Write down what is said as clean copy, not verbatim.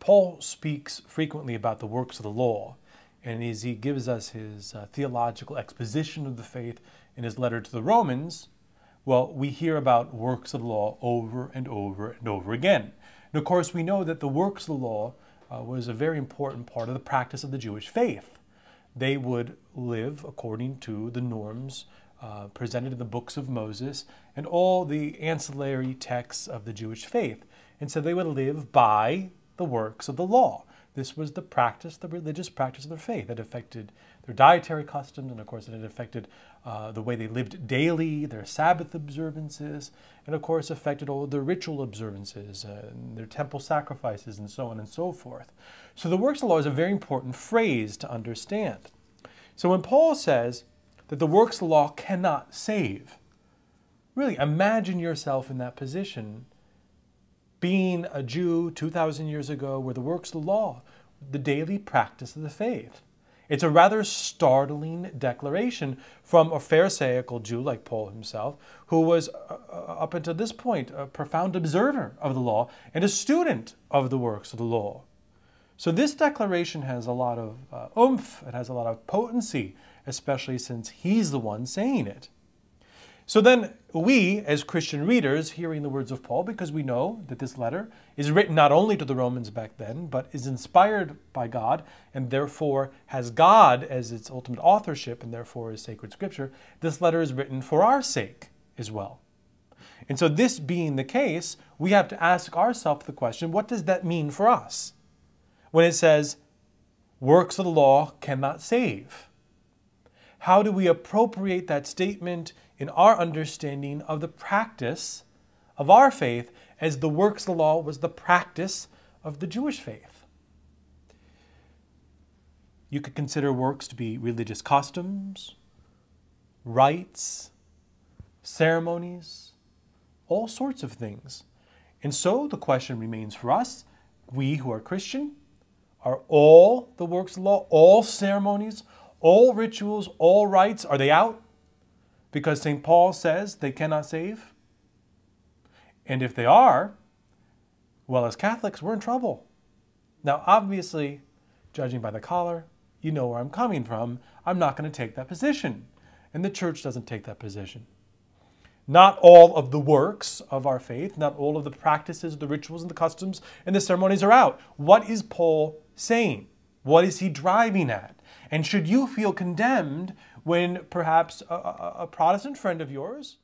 Paul speaks frequently about the works of the law, and as he gives us his theological exposition of the faith in his letter to the Romans, well, we hear about works of the law over and over and over again. And of course, we know that the works of the law was a very important part of the practice of the Jewish faith. They would live according to the norms presented in the books of Moses and all the ancillary texts of the Jewish faith. And so they would live by the works of the law. This was the practice, the religious practice of their faith. It affected their dietary customs, and of course it affected the way they lived daily, their Sabbath observances, and of course affected all of their ritual observances, their temple sacrifices, and so on and so forth. So the works of the law is a very important phrase to understand. So when Paul says that the works of the law cannot save, really imagine yourself in that position, being a Jew 2,000 years ago, where the works of the law, the daily practice of the faith. It's a rather startling declaration from a Pharisaical Jew like Paul himself, who was, up until this point, a profound observer of the law and a student of the works of the law. So this declaration has a lot of oomph, it has a lot of potency, especially since he's the one saying it. So then we, as Christian readers, hearing the words of Paul, because we know that this letter is written not only to the Romans back then, but is inspired by God, and therefore has God as its ultimate authorship, and therefore is sacred scripture, this letter is written for our sake as well. And so this being the case, we have to ask ourselves the question, what does that mean for us? When it says, works of the law cannot save. How do we appropriate that statement in our understanding of the practice of our faith, as the works of the law was the practice of the Jewish faith? You could consider works to be religious customs, rites, ceremonies, all sorts of things. And so the question remains for us, we who are Christian, are all the works of the law, all ceremonies, all rituals, all rites, are they out? Because St. Paul says they cannot save? And if they are, well, as Catholics, we're in trouble. Now, obviously, judging by the collar, you know where I'm coming from. I'm not going to take that position. And the Church doesn't take that position. Not all of the works of our faith, not all of the practices, the rituals, and the customs, and the ceremonies are out. What is Paul saying? What is he driving at? And should you feel condemned when perhaps a Protestant friend of yours